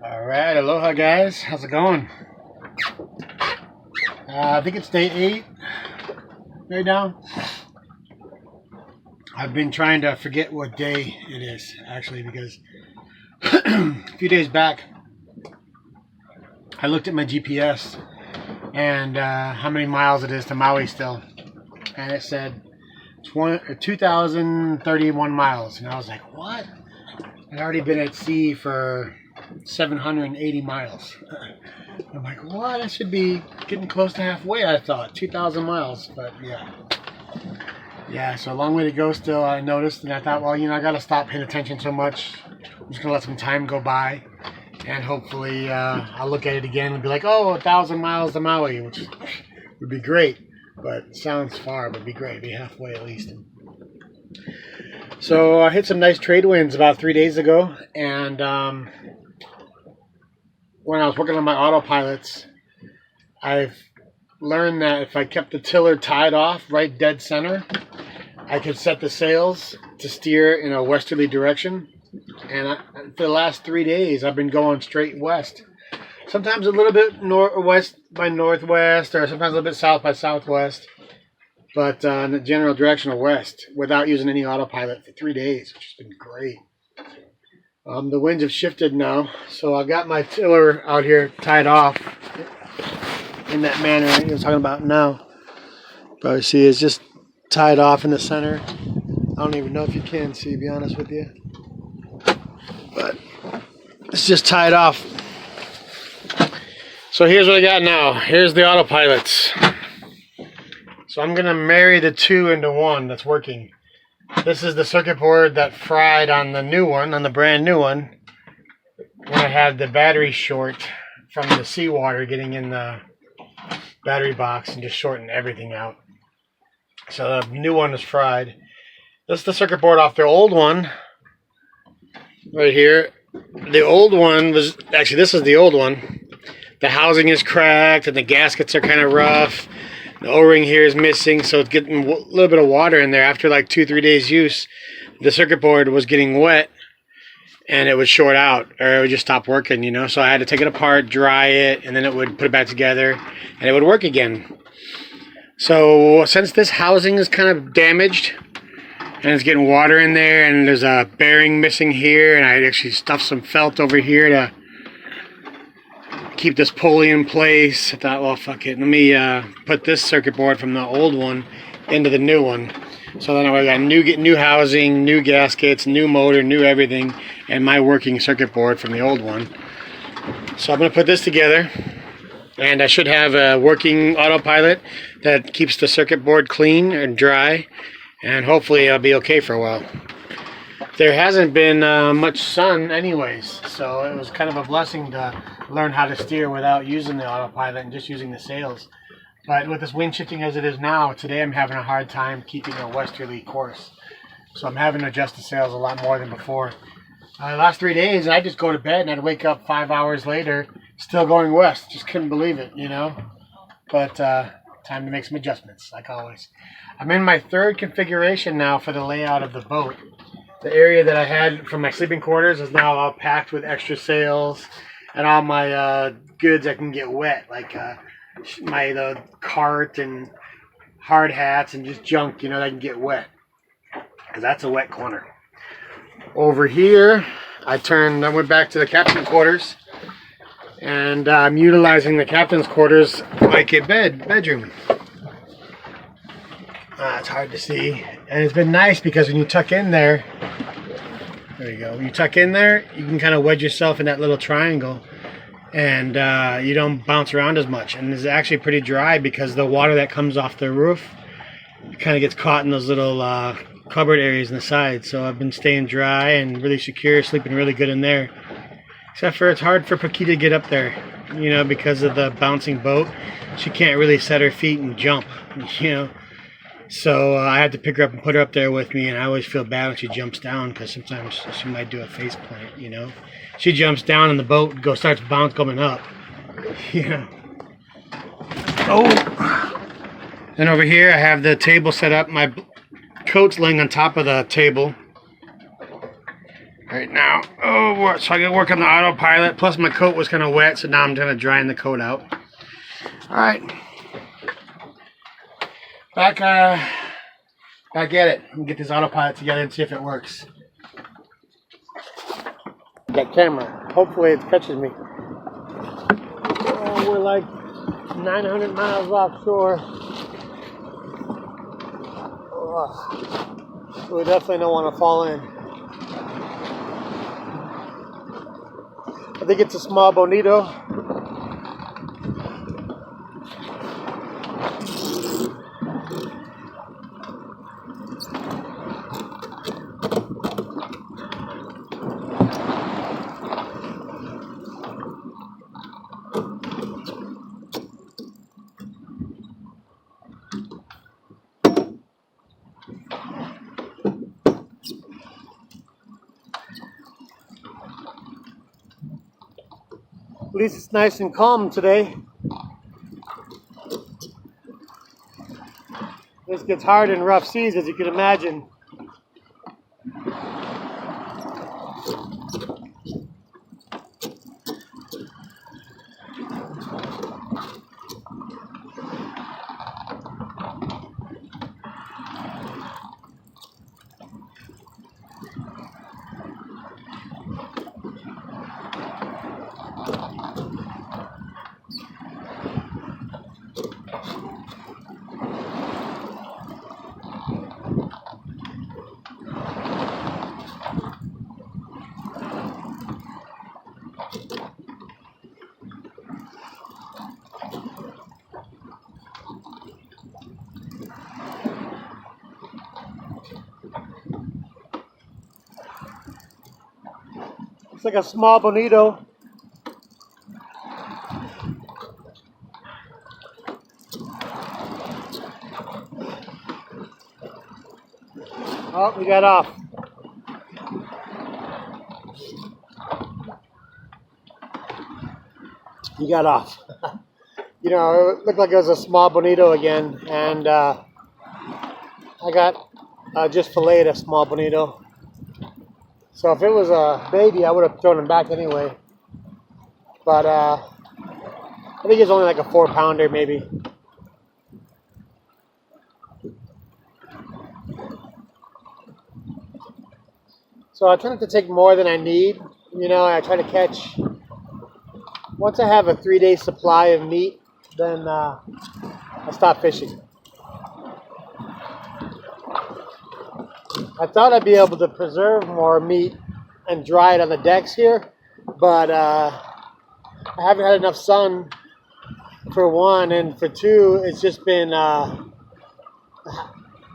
Alright, aloha guys, how's it going? I think it's day 8 right now. I've been trying to forget what day it is actually because a few days back I looked at my GPS and how many miles it is to Maui still, and it said 2,031 miles, and I was like, what? I'd already been at sea for 780 miles. I'm like, what? I should be getting close to halfway, I thought. 2,000 miles, but yeah, so a long way to go still, I noticed, and I thought, well, I gotta stop paying attention so much. I'm just gonna let some time go by, and hopefully I'll look at it again and be like, oh, 1,000 miles to Maui, which would be great, but it sounds far, but it'd be great, be halfway at least. So I hit some nice trade winds about 3 days ago, and when I was working on my autopilots, I've learned that if I kept the tiller tied off right dead center, I could set the sails to steer in a westerly direction. And for the last 3 days, I've been going straight west. Sometimes a little bit west by northwest, or sometimes a little bit south by southwest. But in the general direction of west, without using any autopilot for 3 days, which has been great. The winds have shifted now, so I've got my tiller out here tied off in that manner I was talking about now. Probably see it's just tied off in the center. I don't even know if you can see, to be honest with you. But it's just tied off. So here's what I got now. Here's the autopilots. So I'm going to marry the two into one that's working. This is the circuit board that fried on the new one, on the brand new one, when I had the battery short from the seawater getting in the battery box and just shorting everything out. So the new one is fried. This is the circuit board off the old one, right here. The old one was, actually this is the old one. The housing is cracked and the gaskets are kind of rough. The O-ring here is missing, so it's getting a little bit of water in there. After like 2-3 days use, the circuit board was getting wet and it would short out, or it would just stop working, So I had to take it apart, dry it, and then it would put it back together and it would work again. So since this housing is kind of damaged and it's getting water in there, and there's a bearing missing here, and I actually stuffed some felt over here to keep this pulley in place. I thought, well, fuck it. Let me put this circuit board from the old one into the new one. So then I got new housing, new gaskets, new motor, new everything, and my working circuit board from the old one. So I'm going to put this together, and I should have a working autopilot that keeps the circuit board clean and dry, and hopefully I'll be okay for a while. There hasn't been much sun anyways, so it was kind of a blessing to learn how to steer without using the autopilot and just using the sails. But with this wind shifting as it is now, today I'm having a hard time keeping a westerly course. So I'm having to adjust the sails a lot more than before. The last 3 days, I just go to bed and I'd wake up 5 hours later, still going west. Just couldn't believe it, But time to make some adjustments, like always. I'm in my third configuration now for the layout of the boat. The area that I had from my sleeping quarters is now all packed with extra sails and all my goods that can get wet, like the cart and hard hats and just junk, that can get wet, because that's a wet corner. Over here, I went back to the captain's quarters, and I'm utilizing the captain's quarters like a bedroom. It's hard to see, and it's been nice because when you tuck in there, there you go. When you tuck in there, you can kind of wedge yourself in that little triangle, and you don't bounce around as much. And it's actually pretty dry because the water that comes off the roof kind of gets caught in those little cupboard areas in the side. So I've been staying dry and really secure, sleeping really good in there. Except for it's hard for Paquita to get up there, because of the bouncing boat. She can't really set her feet and jump, So I had to pick her up and put her up there with me, and I always feel bad when she jumps down because sometimes she might do a face plant, She jumps down and the boat starts going up, Oh! And over here I have the table set up. My coat's laying on top of the table. right now. Oh, so I got to work on the autopilot. Plus my coat was kind of wet, so now I'm going to drying the coat out. All right. Back at it. Let me get this autopilot together and see if it works. That camera. Hopefully it catches me. Oh, we're like 900 miles offshore. Oh, we definitely don't want to fall in. I think it's a small bonito. At least it's nice and calm today. This gets hard in rough seas, as you can imagine. It's like a small bonito. Oh, we got off. You got off. You know, it looked like it was a small bonito again, and I got just filleted a small bonito. So if it was a baby, I would have thrown him back anyway. But I think it's only like a 4-pounder maybe. So I try not to take more than I need. You know, I try to catch. Once I have a 3-day supply of meat, then I stop fishing. I thought I'd be able to preserve more meat and dry it on the decks here, but I haven't had enough sun for one, and for two, it's just been the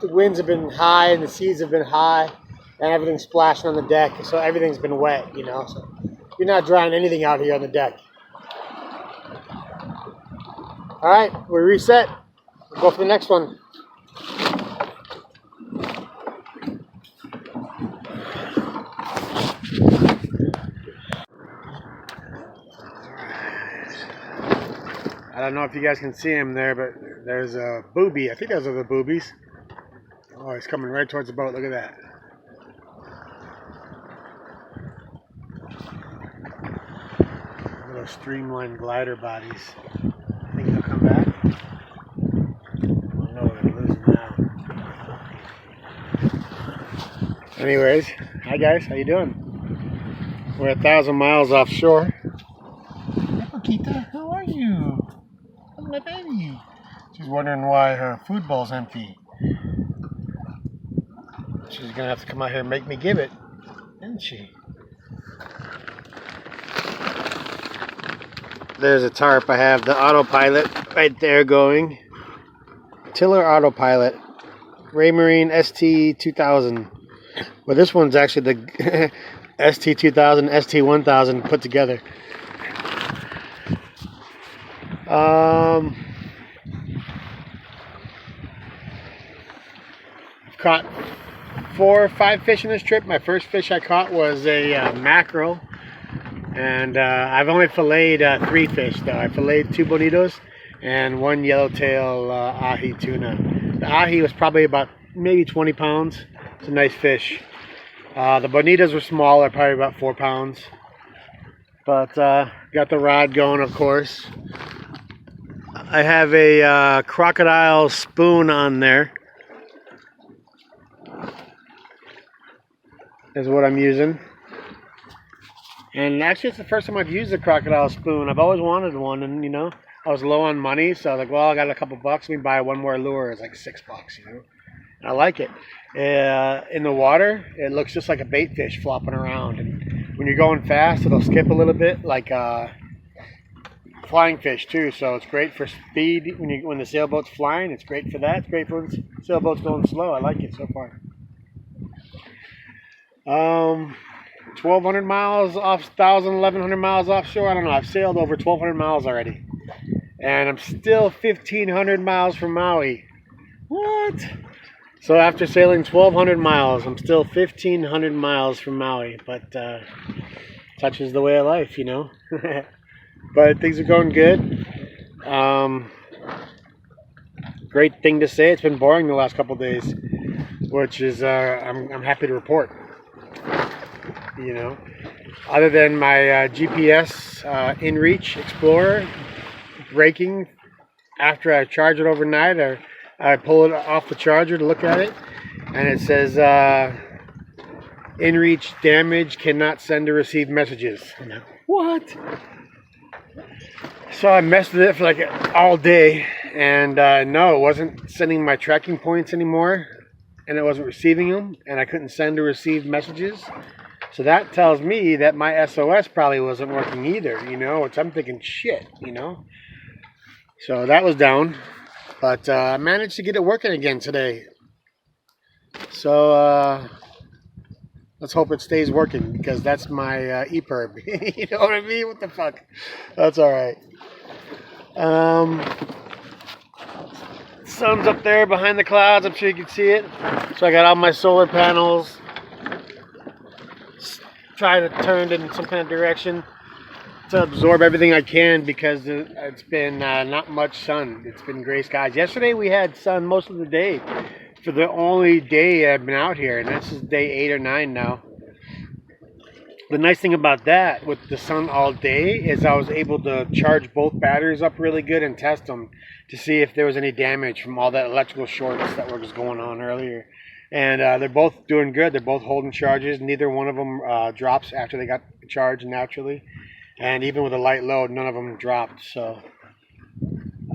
winds have been high and the seas have been high, and everything's splashing on the deck, so everything's been wet, you know. So you're not drying anything out here on the deck. All right, we reset. We'll go for the next one. I don't know if you guys can see him there, but there's a booby. I think those are the boobies. Oh, he's coming right towards the boat. Look at that. Little streamlined glider bodies. I think they'll come back. Oh no, they're losing now. Anyways, hi guys, how you doing? We're 1,000 miles offshore. Paquita, how are you? My baby. She's wondering why her food bowl's empty. She's gonna have to come out here and make me give it, isn't she? There's a tarp. I have the autopilot right there going. Tiller autopilot. Raymarine ST2000. Well, this one's actually the ST2000, ST1000 put together. I've caught 4 or 5 fish in this trip. My first fish I caught was a mackerel, and I've only filleted 3 fish though. I filleted 2 bonitos and 1 yellowtail ahi tuna. The ahi was probably about maybe 20 pounds. It's a nice fish. The bonitas were smaller, probably about 4 pounds. But got the rod going, of course. I have a crocodile spoon on there. Is what I'm using. And actually, it's the first time I've used a crocodile spoon. I've always wanted one, and you know, I was low on money, so I was like, well, I got a couple bucks. Let me buy one more lure. It's like $6, you know. And I like it. In the water, it looks just like a bait fish flopping around. And when you're going fast, it'll skip a little bit, like flying fish too. So it's great for speed when the sailboat's flying. It's great for that. It's great for when the sailboat's going slow. I like it so far. 1,200 miles off, 1,100 miles offshore. I don't know. I've sailed over 1,200 miles already. And I'm still 1,500 miles from Maui. What? So after sailing 1,200 miles, I'm still 1,500 miles from Maui. But such is the way of life, you know. But things are going good. Great thing to say. It's been boring the last couple of days, which is I'm happy to report. You know, other than my GPS InReach Explorer breaking after I charge it overnight, or I pull it off the charger to look at it, and it says InReach damage, cannot send or receive messages. I'm like, what? So I messed with it for like all day, and no, it wasn't sending my tracking points anymore, and it wasn't receiving them, and I couldn't send or receive messages. So that tells me that my SOS probably wasn't working either, you know, which I'm thinking, shit, you know. So that was down, but I managed to get it working again today. So let's hope it stays working, because that's my EPIRB. You know what I mean? What the fuck? That's all right. Sun's up there behind the clouds. I'm sure you can see it. So I got all my solar panels. Try to turn it in some kind of direction to absorb everything I can, because it's been not much sun. It's been gray skies. Yesterday we had sun most of the day for the only day I've been out here, and this is day 8 or 9 now. The nice thing about that, with the sun all day, is I was able to charge both batteries up really good and test them to see if there was any damage from all that electrical shorts that were just going on earlier. And they're both doing good. They're both holding charges. Neither one of them drops after they got charged naturally. And even with a light load, none of them dropped. So,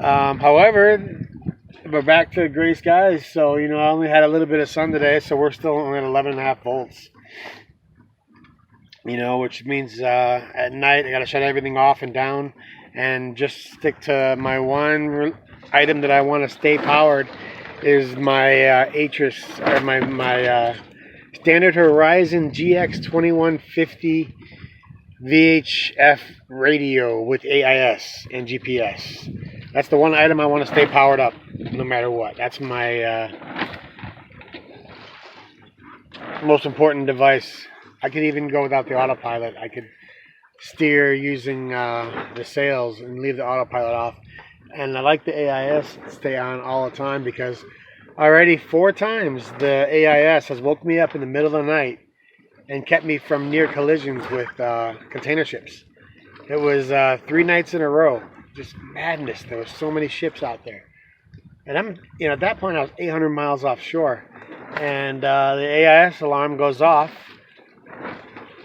however, we're back to gray skies. So, you know, I only had a little bit of sun today, so we're still only at 11.5 volts. You know, which means at night I got to shut everything off and down and just stick to my one item that I want to stay powered. Is my Atris, or my Standard Horizon GX2150 VHF radio with AIS and GPS. That's the one item I want to stay powered up no matter what. That's my most important device. I could even go without the autopilot. I could steer using the sails and leave the autopilot off. And I like the AIS to stay on all the time, because already 4 times the AIS has woke me up in the middle of the night and kept me from near collisions with container ships. It was 3 nights in a row. Just madness. There were so many ships out there. And I'm, you know, at that point I was 800 miles offshore. And the AIS alarm goes off.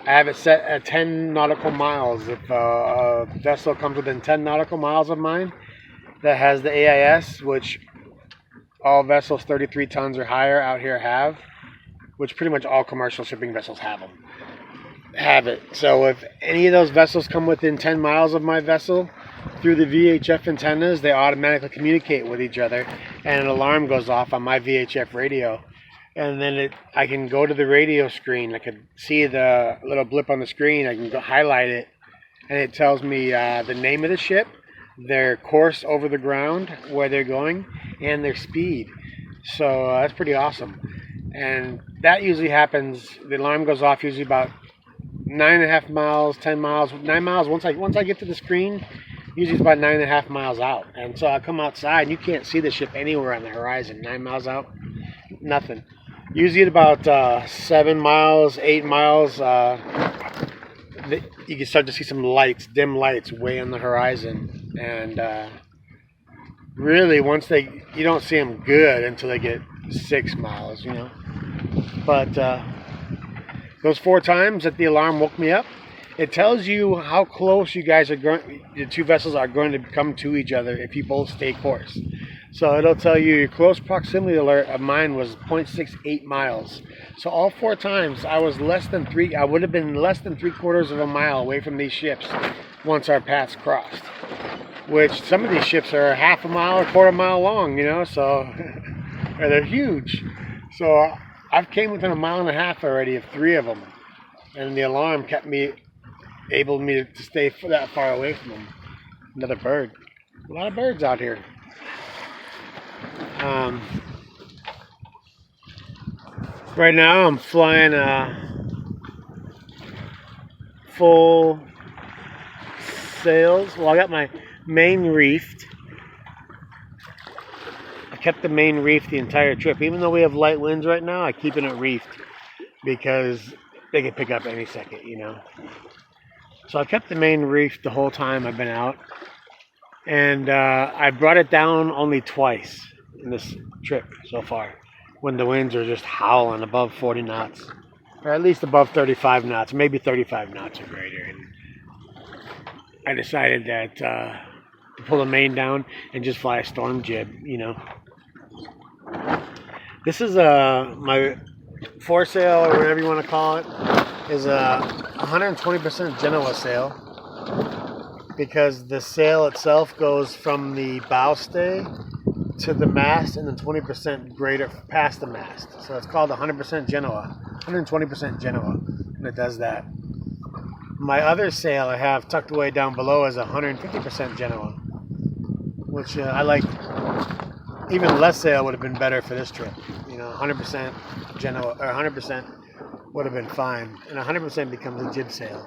I have it set at 10 nautical miles. If a vessel comes within 10 nautical miles of mine that has the AIS, which all vessels 33 tons or higher out here have, which pretty much all commercial shipping vessels have it. So if any of those vessels come within 10 miles of my vessel, through the VHF antennas, they automatically communicate with each other, and an alarm goes off on my VHF radio. And then I can go to the radio screen. I can see the little blip on the screen. I can go highlight it, and it tells me the name of the ship, their course over the ground, where they're going, and their speed. So that's pretty awesome. And that usually happens. The alarm goes off usually about 9.5 miles, 10 miles, 9 miles. Once I get to the screen, usually it's about 9.5 miles out. And so I come outside, and you can't see the ship anywhere on the horizon. 9 miles out, nothing. Usually at about 7 miles, 8 miles, you can start to see some lights, dim lights, way on the horizon. And really, once you don't see them good until they get 6 miles, you know. But those 4 times that the alarm woke me up, it tells you how close you guys are going. The two vessels are going to come to each other if you both stay course. So it'll tell you your close proximity alert of mine was 0.68 miles. So all 4 times I was less than 3. I would have been less than 3/4 of a mile away from these ships once our paths crossed. Which some of these ships are half a mile or 1/4 mile long, you know. So they're huge. So I've came within 1.5 miles already of 3 of them, and the alarm kept me able to stay that far away from them. Another bird. A lot of birds out here. Right now I'm flying full sails. Well, I got my main reefed. I kept the main reefed the entire trip. Even though we have light winds right now, I'm keeping it reefed because they can pick up any second, you know. So I kept the main reefed the whole time I've been out. And I brought it down only twice in this trip so far, when the winds are just howling above 40 knots, or at least above 35 knots, maybe 35 knots or greater. And I decided that to pull the main down and just fly a storm jib, you know. This is my foresail, or whatever you want to call it, is a 120% Genoa sail, because the sail itself goes from the bow stay to the mast and then 20% greater past the mast. So it's called 100% Genoa, 120% Genoa, and it does that. My other sail I have tucked away down below is 150% Genoa, which I like. Even less sail would have been better for this trip. You know, 100% Genoa, or 100% would have been fine, and 100% becomes a jib sail.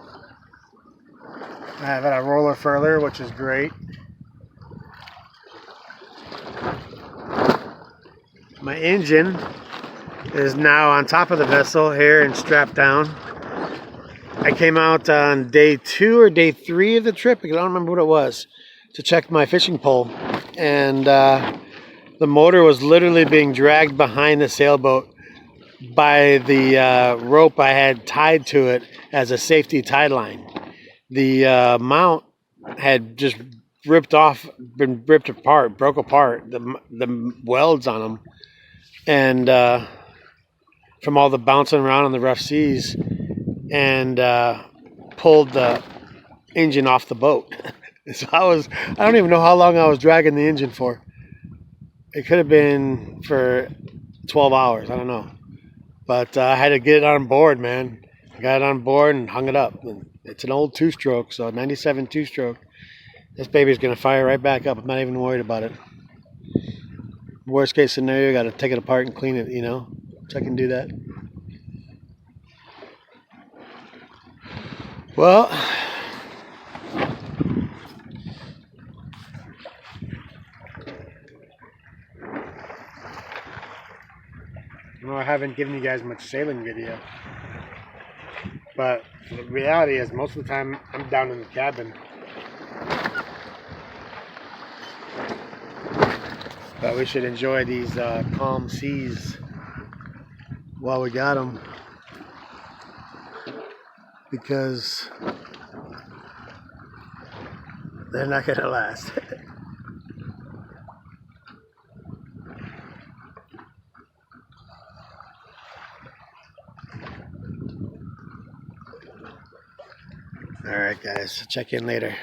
I have a roller furler, which is great. My engine is now on top of the vessel here and strapped down. I came out on day 2 or day 3 of the trip, I don't remember what it was, to check my fishing pole. And the motor was literally being dragged behind the sailboat by the rope I had tied to it as a safety tide line. The mount had just broke apart, the welds on them, and from all the bouncing around on the rough seas, and pulled the engine off the boat. So I don't even know how long I was dragging the engine for. It could have been for 12 hours, I don't know. But I had to get it on board, man. I got it on board and hung it up. And it's an old 2-stroke, so 97 2-stroke. This baby's going to fire right back up. I'm not even worried about it. Worst case scenario, got to take it apart and clean it, you know. So I can do that. Well, I haven't given you guys much sailing video. But the reality is, most of the time, I'm down in the cabin. But we should enjoy these calm seas while we got them, because they're not going to last. Alright guys, check in later.